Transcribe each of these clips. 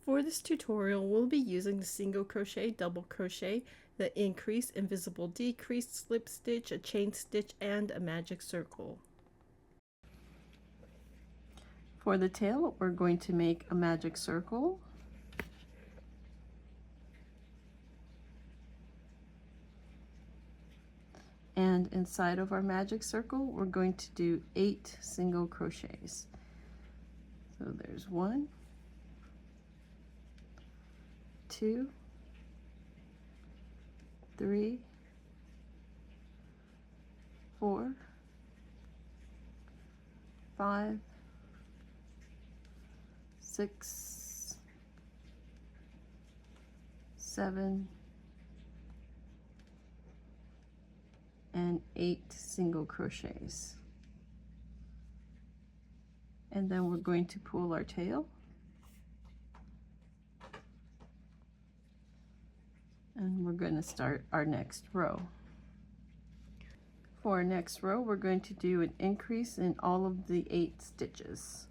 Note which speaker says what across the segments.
Speaker 1: For this tutorial, we'll be using the single crochet, double crochet, the increase, invisible decrease, slip stitch, a chain stitch, and a magic circle. For the tail, we're going to make a magic circle. And inside of our magic circle, we're going to do 8 single crochets. So there's 1, 2, 3, 4, 5, 6, 7, and 8 single crochets. And then we're going to pull our tail. And we're going to start our next row. For our next row, we're going to do an increase in all of the 8 stitches.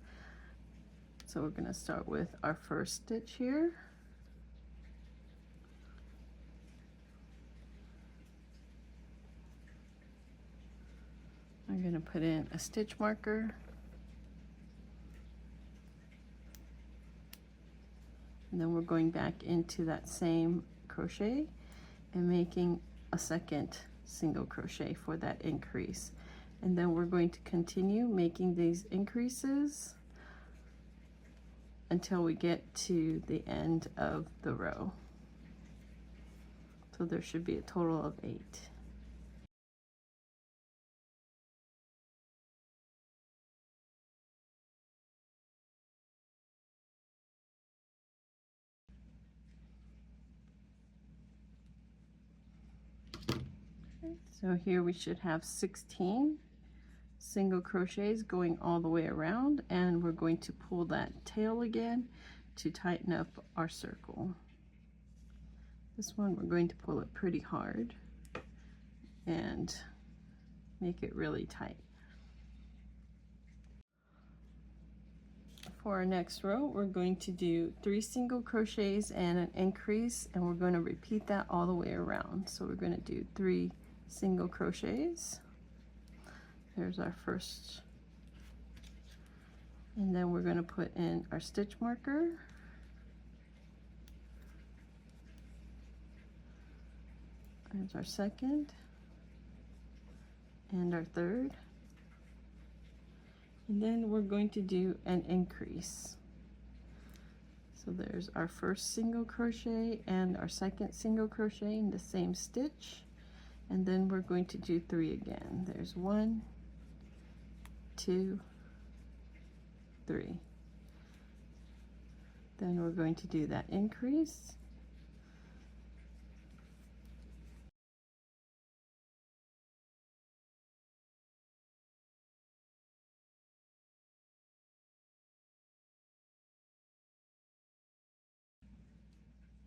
Speaker 1: So we're going to start with our first stitch here. I'm going to put in a stitch marker. And then we're going back into that same crochet and making a second single crochet for that increase. And then we're going to continue making these increases until we get to the end of the row. So there should be a total of 8. So here we should have 16 single crochets going all the way around, and we're going to pull that tail again to tighten up our circle. This one we're going to pull it pretty hard and make it really tight. For our next row, we're going to do 3 single crochets and an increase, and we're going to repeat that all the way around. So we're going to do 3 single crochets. There's our first, and then we're going to put in our stitch marker. There's our second and our third, and then we're going to do an increase. So there's our first single crochet and our second single crochet in the same stitch, and then we're going to do 3 again. There's 1, 2, 3. Then we're going to do that increase.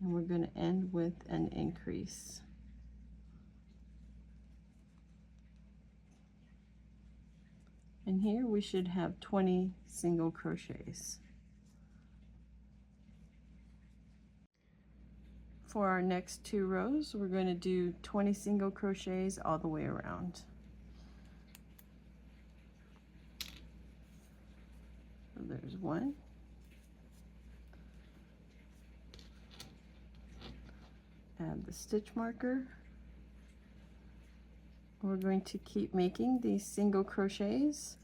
Speaker 1: And we're going to end with an increase. And here we should have 20 single crochets. For our next 2 rows, we're going to do 20 single crochets all the way around. So there's 1. Add the stitch marker. We're going to keep making these single crochets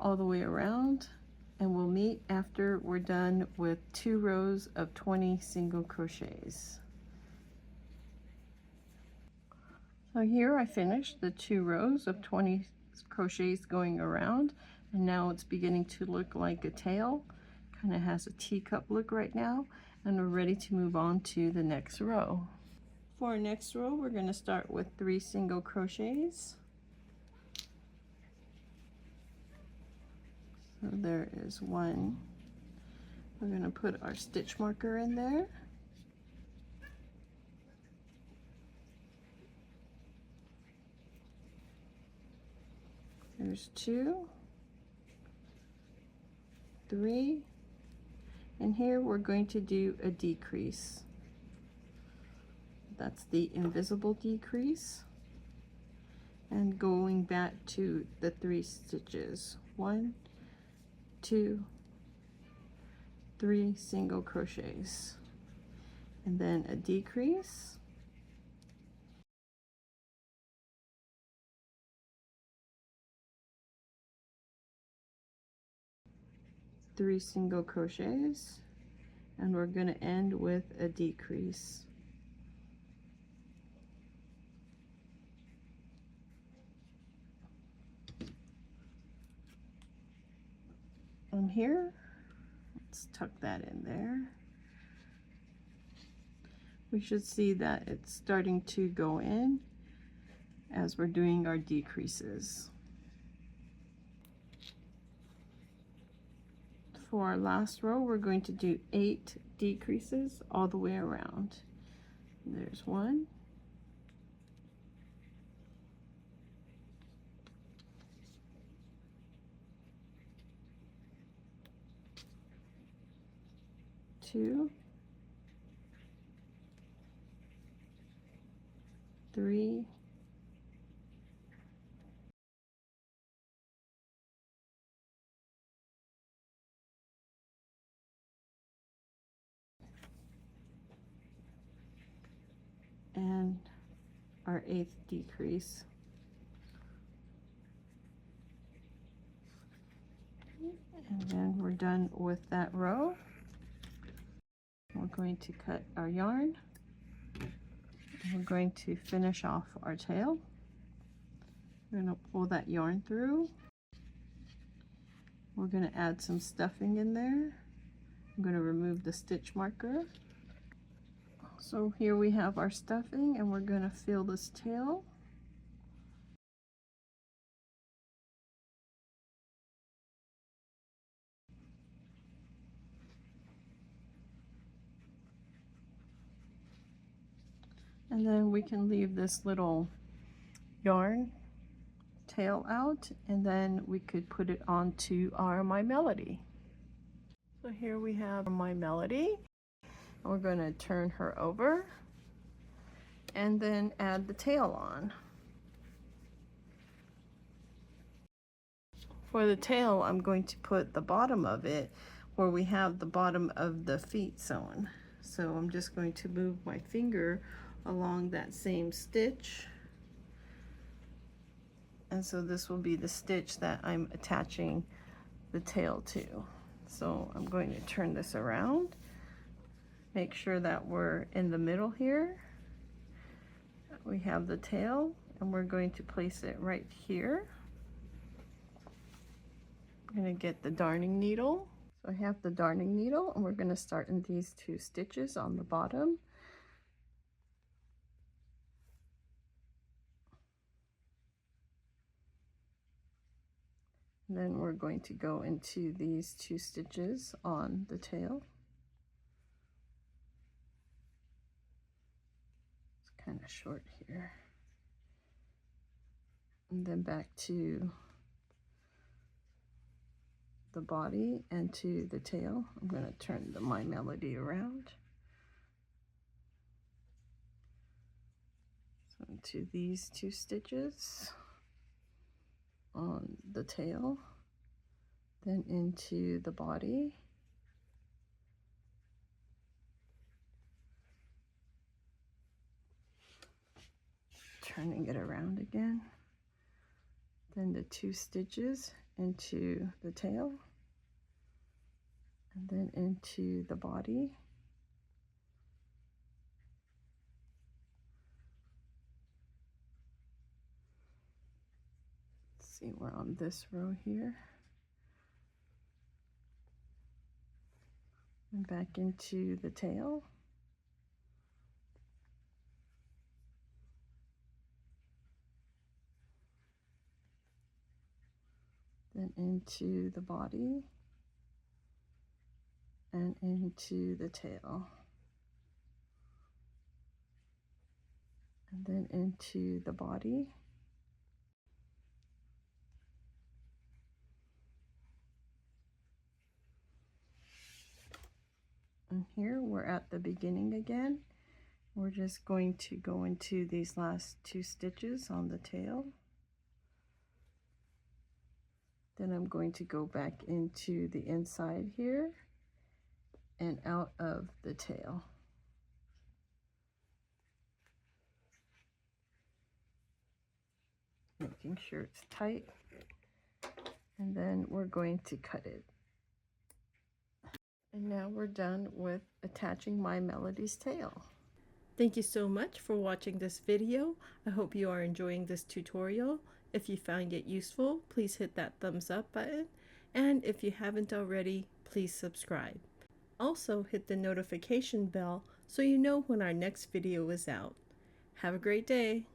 Speaker 1: all the way around, and we'll meet after we're done with 2 rows of 20 single crochets. So here I finished the 2 rows of 20 crochets going around, and now it's beginning to look like a tail. Kind of has a teacup look right now, and we're ready to move on to the next row. For our next row, we're going to start with 3 single crochets. So there is 1. We're going to put our stitch marker in there. There's 2, 3, And here we're going to do a decrease. That's the invisible decrease. And going back to the 3 stitches. 1, 2, 3 single crochets. And then a decrease. Three single crochets, and we're going to end with a decrease. And here, let's tuck that in there. We should see that it's starting to go in as we're doing our decreases. For our last row, we're going to do 8 decreases all the way around. There's 1, 2, 3, 4, and our 8th decrease. And then we're done with that row. We're going to cut our yarn. We're going to finish off our tail. We're going to pull that yarn through. We're going to add some stuffing in there. I'm going to remove the stitch marker. So here we have our stuffing, and we're going to fill this tail. And then we can leave this little yarn tail out, and then we could put it onto our My Melody. So here we have My Melody. We're going to turn her over and then add the tail on. For the tail, I'm going to put the bottom of it where we have the bottom of the feet sewn. So I'm just going to move my finger along that same stitch, and so this will be the stitch that I'm attaching the tail to. So I'm going to turn this around, make sure that we're in the middle here. We have the tail, and we're going to place it right here. I'm going to get the darning needle. So I have the darning needle, and we're going to start in these 2 stitches on the bottom. And then we're going to go into these 2 stitches on the tail. It's kind of short here. And then back to the body and to the tail. I'm going to turn the My Melody around. So into these 2 stitches on the tail, then into the body, turning it around again, then the 2 stitches into the tail, and then into the body, see, we're on this row here, and back into the tail, then into the body, and into the tail, and then into the body, And here we're at the beginning again. We're just going to go into these last 2 stitches on the tail. Then I'm going to go back into the inside here and out of the tail. Making sure it's tight. And then we're going to cut it. And now we're done with attaching My Melody's tail. Thank you so much for watching this video. I hope you are enjoying this tutorial. If you find it useful, please hit that thumbs up button. And if you haven't already, please subscribe. Also hit the notification bell so you know when our next video is out. Have a great day.